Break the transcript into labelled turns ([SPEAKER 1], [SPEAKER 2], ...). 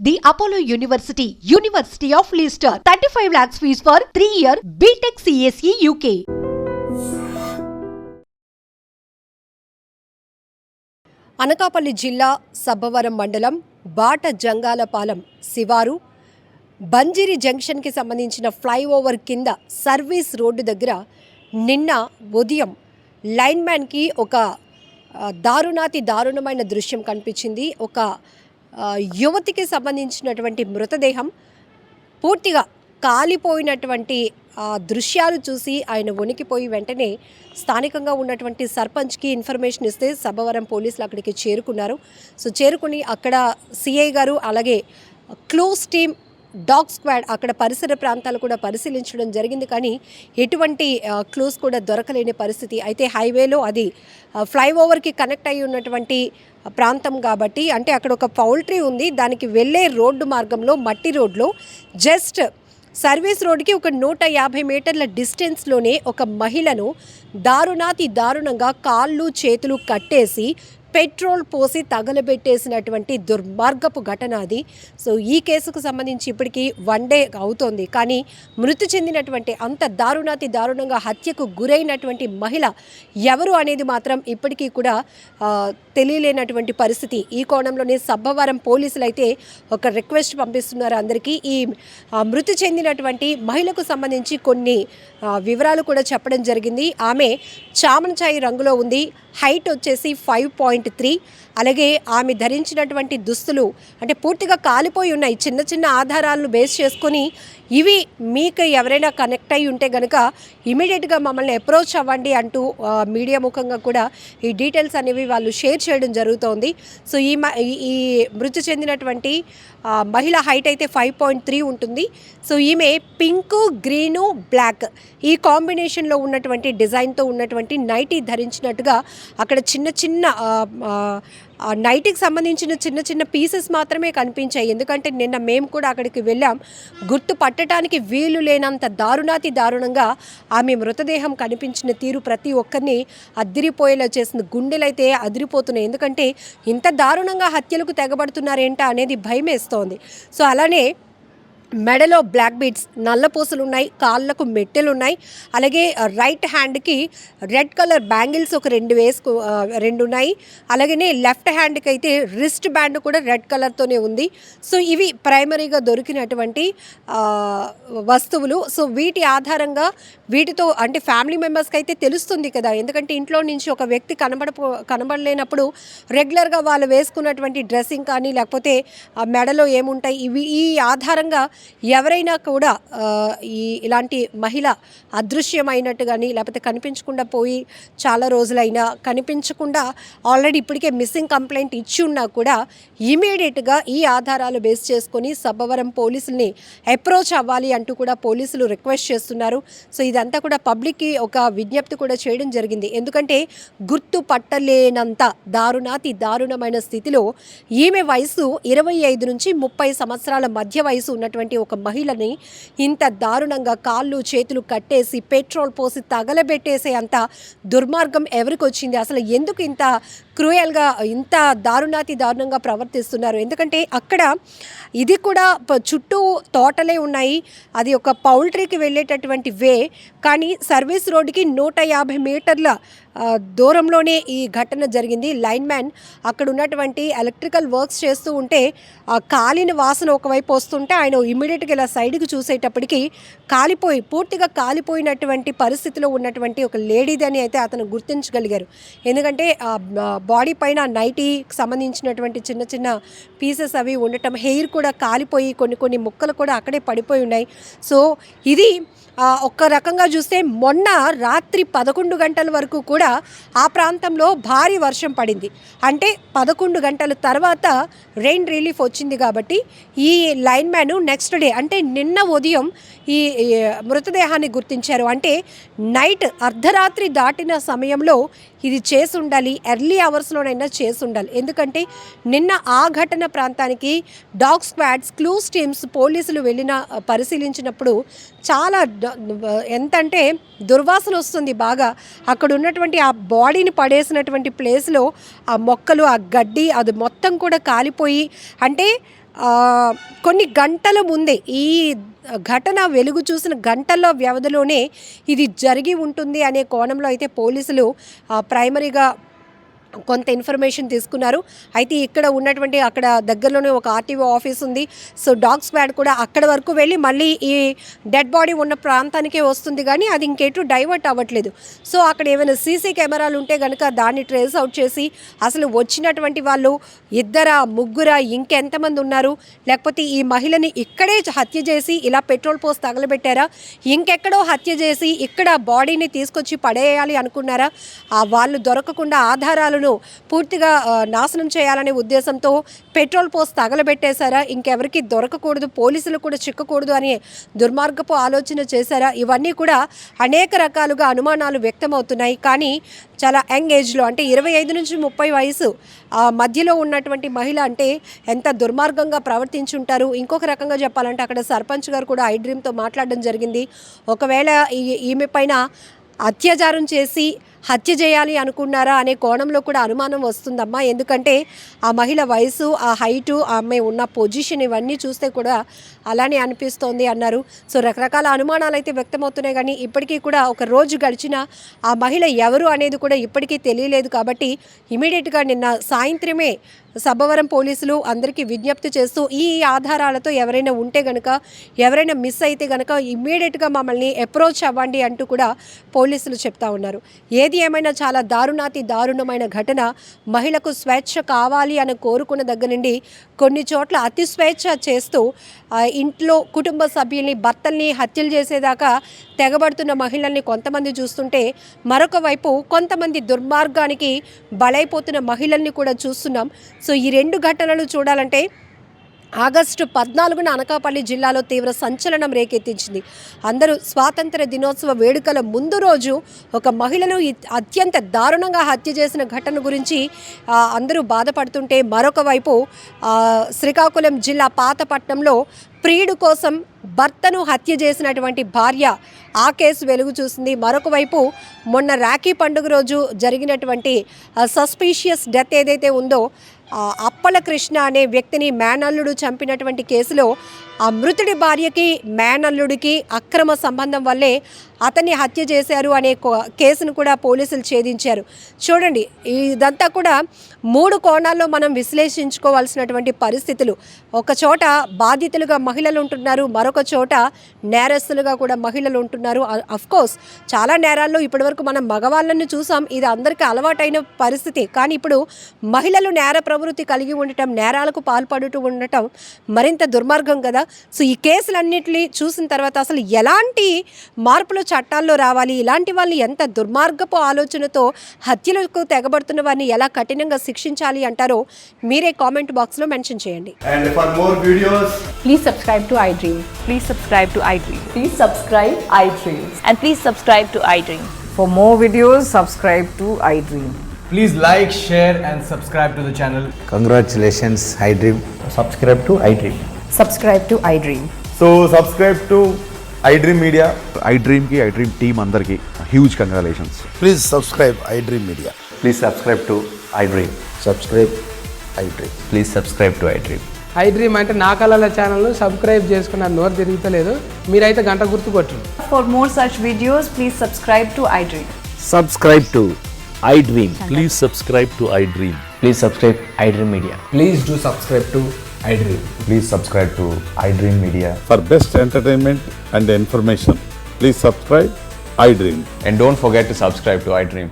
[SPEAKER 1] The Apollo University, University of Leicester, 35 lakhs fees for 3-year BTech CSE UK.
[SPEAKER 2] Anakapalli జిల్లా సబ్బవరం మండలం బాట జంగాలపాలెం శివారు బంజిరి జంక్షన్కి సంబంధించిన ఫ్లైఓవర్ కింద సర్వీస్ రోడ్డు దగ్గర నిన్న ఉదయం లైన్మ్యాన్కి ఒక దారుణమైన దృశ్యం కనిపించింది. ఒక యువతికి సంబంధించినటువంటి మృతదేహం పూర్తిగా కాలిపోయినటువంటి దృశ్యాలు చూసి ఆయన వణికిపోయి వెంటనే స్థానికంగా ఉన్నటువంటి సర్పంచ్కి ఇన్ఫర్మేషన్ ఇస్తే సబ్బవరం పోలీసులు అక్కడికి చేరుకున్నారు. సో చేరుకుని అక్కడ సిఐ గారు అలాగే క్లోజ్ టీమ్ డాగ్ స్క్వాడ్ అక్కడ పరిసర ప్రాంతాలు కూడా పరిశీలించడం జరిగింది. కానీ ఎటువంటి క్లూస్ కూడా దొరకలేని పరిస్థితి. అయితే హైవేలో అది ఫ్లైఓవర్కి కనెక్ట్ అయి ఉన్నటువంటి ప్రాంతం కాబట్టి, అంటే అక్కడ ఒక పౌల్ట్రీ ఉంది, దానికి వెళ్ళే రోడ్డు మార్గంలో మట్టి రోడ్లో జస్ట్ సర్వీస్ రోడ్డుకి ఒక 150 మీటర్ల డిస్టెన్స్లోనే ఒక మహిళను దారుణంగా కాళ్ళు చేతులు కట్టేసి పెట్రోల్ పోసి తగలబెట్టేసినటువంటి దుర్మార్గపు ఘటన అది. సో ఈ కేసుకు సంబంధించి ఇప్పటికీ 1 డే అవుతోంది. కానీ మృతి చెందినటువంటి అంత దారుణంగా హత్యకు గురైనటువంటి మహిళ ఎవరు అనేది మాత్రం ఇప్పటికీ కూడా తెలియలేనటువంటి పరిస్థితి. ఈ కోణంలోనే సబ్బవరం పోలీసులు అయితే ఒక రిక్వెస్ట్ పంపిస్తున్నారు అందరికీ. ఈ మృతి చెందినటువంటి మహిళకు సంబంధించి కొన్ని వివరాలు కూడా చెప్పడం జరిగింది. ఆమె చామనచాయి రంగులో ఉంది, హైట్ వచ్చేసి 5.3. అలాగే ఆమె ధరించినటువంటి దుస్తులు అంటే పూర్తిగా కాలిపోయి ఉన్నాయి. చిన్న ఆధారాలను బేస్ చేసుకొని ఇవి మీకు ఎవరైనా కనెక్ట్ అయి ఉంటే కనుక ఇమీడియట్గా మమ్మల్ని అప్రోచ్ అవ్వండి అంటూ మీడియా ముఖంగా కూడా ఈ డీటెయిల్స్ అనేవి వాళ్ళు షేర్ చేయడం జరుగుతోంది. సో ఈ మృతి చెందినటువంటి మహిళ హైట్ అయితే 5.3 ఉంటుంది. సో ఈమె పింకు, గ్రీను, బ్లాక్ ఈ కాంబినేషన్లో ఉన్నటువంటి డిజైన్తో ఉన్నటువంటి నైటీ ధరించినట్టుగా అక్కడ చిన్న నైటీకి సంబంధించిన చిన్న పీసెస్ మాత్రమే కనిపించాయి. ఎందుకంటే నిన్న మేము కూడా అక్కడికి వెళ్ళాం. గుర్తు పట్టడానికి వీలు లేనంత దారుణంగా ఆమె మృతదేహం కనిపించిన తీరు ప్రతి ఒక్కరిని అదిరిపోయేలా చేసింది. గుండెలైతే అదిరిపోతున్నాయి. ఎందుకంటే ఇంత దారుణంగా హత్యలకు తెగబడుతున్నారేంటా అనేది భయం వేస్తోంది. సో అలానే మెడలో బ్లాక్ బీడ్స్, నల్లపూసలు ఉన్నాయి, కాళ్ళకు మెట్టెలు ఉన్నాయి. అలాగే రైట్ హ్యాండ్కి రెడ్ కలర్ బ్యాంగిల్స్ ఒక 2 ఉన్నాయి. అలాగే లెఫ్ట్ హ్యాండ్కి అయితే రిస్ట్ బ్యాండ్ కూడా రెడ్ కలర్తోనే ఉంది. సో ఇవి ప్రైమరీగా దొరికినటువంటి వస్తువులు. సో వీటి ఆధారంగా వీటితో అంటే ఫ్యామిలీ మెంబర్స్కి అయితే తెలుస్తుంది కదా, ఎందుకంటే ఇంట్లో నుంచి ఒక వ్యక్తి కనబడలేనప్పుడు రెగ్యులర్గా వాళ్ళు వేసుకున్నటువంటి డ్రెస్సింగ్ కానీ లేకపోతే మెడలో ఏముంటాయి ఈ ఆధారంగా ఎవరైనా కూడా ఇలాంటి మహిళ అదృశ్యమైనట్టు కానీ లేకపోతే కనిపించకుండా పోయి చాలా రోజులైనా కనిపించకుండా ఆల్రెడీ ఇప్పటికే మిస్సింగ్ కంప్లైంట్ ఇచ్చి ఉన్నా కూడా ఇమీడియట్గా ఈ ఆధారాలు బేస్ చేసుకొని సబ్బవరం పోలీసుల్ని అప్రోచ్ అవ్వాలి అంటూ కూడా పోలీసులు రిక్వెస్ట్ చేస్తున్నారు. సో ఇదంతా కూడా పబ్లిక్కి ఒక విజ్ఞప్తి కూడా చేయడం జరిగింది. ఎందుకంటే గుర్తు పట్టలేనంత దారుణమైన స్థితిలో ఈమె వయసు 25 నుంచి 30 సంవత్సరాల మధ్య వయసు ఉన్నటువంటి ఒక మహిళని ఇంత దారుణంగా కాళ్ళు చేతులు కట్టేసి పెట్రోల్ పోసి తగలబెట్టేసే అంత దుర్మార్గం ఎవరికి వచ్చింది? అసలు ఎందుకు ఇంత క్రూయల్గా ఇంత దారుణంగా ప్రవర్తిస్తున్నారు? ఎందుకంటే అక్కడ ఇది కూడా చుట్టూ తోటలే ఉన్నాయి, అది ఒక పౌల్ట్రీకి వెళ్ళేటటువంటి వే. కానీ సర్వీస్ రోడ్డుకి 150 మీటర్ల దూరంలోనే ఈ ఘటన జరిగింది. లైన్ మ్యాన్ అక్కడ ఉన్నటువంటి ఎలక్ట్రికల్ వర్క్స్ చేస్తూ ఉంటే కాలిన వాసన ఒకవైపు వస్తుంటే ఆయన ఇమ్మీడియట్గా ఇలా సైడ్కి చూసేటప్పటికి పూర్తిగా కాలిపోయినటువంటి పరిస్థితిలో ఉన్నటువంటి ఒక లేడీదని అయితే అతను గుర్తించగలిగారు. ఎందుకంటే బాడీ పైన నైటీకి సంబంధించినటువంటి చిన్న పీసెస్ అవి ఉండటం, హెయిర్ కూడా కాలిపోయి కొన్ని ముక్కలు కూడా అక్కడే పడిపోయి ఉన్నాయి. సో ఇది ఒక్క రకంగా చూస్తే మొన్న రాత్రి 11 గంటల వరకు కూడా ఆ ప్రాంతంలో భారీ వర్షం పడింది. అంటే 11 గంటల తర్వాత రెయిన్ రిలీఫ్ వచ్చింది కాబట్టి ఈ లైన్ మ్యాన్ నెక్స్ట్ డే అంటే నిన్న ఉదయం ఈ మృతదేహాన్ని గుర్తించారు. అంటే నైట్ అర్ధరాత్రి దాటిన సమయంలో ఇది చేసి ఉండాలి, ఎర్లీ అవర్స్లోనైనా చేసి ఉండాలి. ఎందుకంటే నిన్న ఆ ఘటన ప్రాంతానికి డాగ్ స్క్వాడ్స్, క్లూస్ టీమ్స్, పోలీసులు పరిశీలించినప్పుడు చాలా ఎంతంటే దుర్వాసన వస్తుంది బాగా. అక్కడ ఉన్నటువంటి ఆ బాడీని పడేసినటువంటి ప్లేస్లో ఆ మొక్కలు, ఆ గడ్డి అది మొత్తం కూడా కాలిపోయి, అంటే కొన్ని గంటల ముందే ఈ ఘటన వెలుగు చూసిన గంటల్లో వ్యవధిలోనే ఇది జరిగి ఉంటుంది అనే కోణంలో అయితే పోలీసులు ప్రైమరీగా కొంత ఇన్ఫర్మేషన్ తీసుకున్నారు. అయితే ఇక్కడ ఉన్నటువంటి అక్కడ దగ్గరలోనే ఒక ఆర్టీఓ ఆఫీస్ ఉంది. సో డాగ్ స్క్వాడ్ కూడా అక్కడ వరకు వెళ్ళి మళ్ళీ ఈ డెడ్ బాడీ ఉన్న ప్రాంతానికే వస్తుంది, కానీ అది ఇంకెటు డైవర్ట్ అవ్వట్లేదు. సో అక్కడ ఏమైనా సీసీ కెమెరాలు ఉంటే కనుక దాన్ని ట్రేస్ అవుట్ చేసి అసలు వచ్చినటువంటి వాళ్ళు ఇద్దరా ముగ్గురా ఇంకెంతమంది ఉన్నారు, లేకపోతే ఈ మహిళని ఇక్కడే హత్య చేసి ఇలా పెట్రోల్ పోసి తగలబెట్టారా, ఇంకెక్కడో హత్య చేసి ఇక్కడ బాడీని తీసుకొచ్చి పడేయాలి అనుకున్నారా, వాళ్ళు దొరకకుండా ఆధారాలను పూర్తిగా నాశనం చేయాలనే ఉద్దేశంతో పెట్రోల్ పోసి తగలబెట్టేశారా, ఇంకెవరికి దొరకకూడదు, పోలీసులు కూడా చిక్కకూడదు అనే దుర్మార్గపు ఆలోచన చేశారా, ఇవన్నీ కూడా అనేక రకాలుగా అనుమానాలు వ్యక్తమవుతున్నాయి. కానీ చాలా యంగ్ ఏజ్లో అంటే 25 నుంచి 30 వయసు మధ్యలో ఉన్నటువంటి మహిళ అంటే ఎంత దుర్మార్గంగా ప్రవర్తించుంటారు. ఇంకొక రకంగా చెప్పాలంటే అక్కడ సర్పంచ్ గారు కూడా ఐ డ్రీమ్తో మాట్లాడడం జరిగింది. ఒకవేళ ఈమె పైన అత్యాచారం చేసి హత్య చేయాలి అనుకున్నారా అనే కోణంలో కూడా అనుమానం వస్తుందమ్మా. ఎందుకంటే ఆ మహిళ వయసు, ఆ హైటు, ఆమె ఉన్న పొజిషన్ ఇవన్నీ చూస్తే కూడా అలానే అనిపిస్తోంది అన్నారు. సో రకరకాల అనుమానాలు అయితే వ్యక్తమవుతున్నాయి, కానీ ఇప్పటికీ కూడా ఒక రోజు గడిచినా ఆ మహిళ ఎవరు అనేది కూడా ఇప్పటికీ తెలియలేదు. కాబట్టి ఇమీడియట్గా నిన్న సాయంత్రమే సబ్బవరం పోలీసులు అందరికీ విజ్ఞప్తి చేస్తూ ఈ ఆధారాలతో ఎవరైనా ఉంటే గనక, ఎవరైనా మిస్ అయితే గనక ఇమ్మీడియట్గా మమ్మల్ని అప్రోచ్ అవ్వండి అంటూ కూడా పోలీసులు చెప్తా ఉన్నారు. ఏది ఏమైనా చాలా దారుణమైన ఘటన. మహిళకు స్వేచ్ఛ కావాలి అని కోరుకున్న దగ్గర నుండి కొన్ని చోట్ల అతి స్వేచ్ఛ చేస్తూ ఇంట్లో కుటుంబ సభ్యుల్ని, భర్తల్ని హత్యలు చేసేదాకా తెగబడుతున్న మహిళల్ని కొంతమంది చూస్తుంటే, మరొక వైపు కొంతమంది దుర్మార్గానికి బలైపోతున్న మహిళల్ని కూడా చూస్తున్నాం. సో ఈ రెండు ఘటనలు చూడాలంటే ఆగస్టు 14న అనకాపల్లి జిల్లాలో తీవ్ర సంచలనం రేకెత్తించింది. అందరూ స్వాతంత్ర దినోత్సవ వేడుకల ముందు రోజు ఒక మహిళను అత్యంత దారుణంగా హత్య చేసిన ఘటన గురించి అందరూ బాధపడుతుంటే, మరొక వైపు శ్రీకాకుళం జిల్లా పాతపట్నంలో ప్రియుడు కోసం భర్తను హత్య చేసినటువంటి భార్య, ఆ కేసు వెలుగు చూసింది. మరొక వైపు మొన్న రాఖీ పండుగ రోజు జరిగినటువంటి సస్పీషియస్ డెత్ ఏదైతే ఉందో, అప్పల కృష్ణ అనే వ్యక్తిని మేనల్లుడు చంపినటువంటి కేసులో ఆ మృతుడి భార్యకి మేనల్లుడికి అక్రమ సంబంధం వల్లే అతన్ని హత్య చేశారు అనే కేసును కూడా పోలీసులు ఛేదించారు. చూడండి, ఇదంతా కూడా 3 కోణాల్లో మనం విశ్లేషించుకోవాల్సినటువంటి పరిస్థితులు. ఒక చోట బాధితులుగా మహిళలు ఉంటున్నారు, మరొక చోట నేరస్తులుగా కూడా మహిళలు ఉంటున్నారు. అఫ్కోర్స్ చాలా నేరాల్లో ఇప్పటివరకు మనం మగవాళ్ళని చూసాం, ఇది అందరికీ అలవాటైన పరిస్థితి. కానీ ఇప్పుడు మహిళలు నేర ప్రవృత్తి కలిగి ఉండటం, నేరాలకు పాల్పడుతూ ఉండటం మరింత దుర్మార్గం కదా. సో ఈ కేసులన్నింటినీ చూసిన తర్వాత అసలు ఎలాంటి మార్పులు చట్టాల్లో రావాలి, ఇలాంటి వాళ్ళని ఎంత దుర్మార్గపు ఆలోచనతో హత్యలకు తెగబడుతున్న వారిని ఎలా కఠినంగా శిక్షించాలి అంటారో మీరే కామెంట్ బాక్స్లో మెన్షన్ చేయండి.
[SPEAKER 3] And for more videos,
[SPEAKER 4] Please subscribe to iDream.
[SPEAKER 5] Please subscribe to iDream.
[SPEAKER 4] Please subscribe iDream.
[SPEAKER 5] And please subscribe to iDream.
[SPEAKER 4] For more videos, subscribe to iDream.
[SPEAKER 3] please like, share and subscribe to the channel.
[SPEAKER 6] Congratulations, iDream.
[SPEAKER 7] Subscribe to iDream.
[SPEAKER 4] Subscribe to iDream.
[SPEAKER 7] So subscribe to iDream Media.
[SPEAKER 8] iDream team andarki huge congratulations.
[SPEAKER 6] Please subscribe iDream Media.
[SPEAKER 7] Please subscribe to iDream.
[SPEAKER 6] Subscribe iDream.
[SPEAKER 7] Please subscribe to iDream.
[SPEAKER 9] iDream అంటే నా కళల ఛానల్ను subscribe చేసుకున్న నోరు తిరుగుతలేదు, మీరైతే గంట గుర్తు కొట్టండి.
[SPEAKER 5] For more such videos, please subscribe to iDream.
[SPEAKER 6] Subscribe to iDream.
[SPEAKER 10] Please subscribe to iDream.
[SPEAKER 7] Please subscribe iDream Media.
[SPEAKER 9] Please do subscribe to iDream.
[SPEAKER 7] Please subscribe to iDream Media.
[SPEAKER 10] For best entertainment and information, please subscribe iDream.
[SPEAKER 7] And don't forget to subscribe to iDream.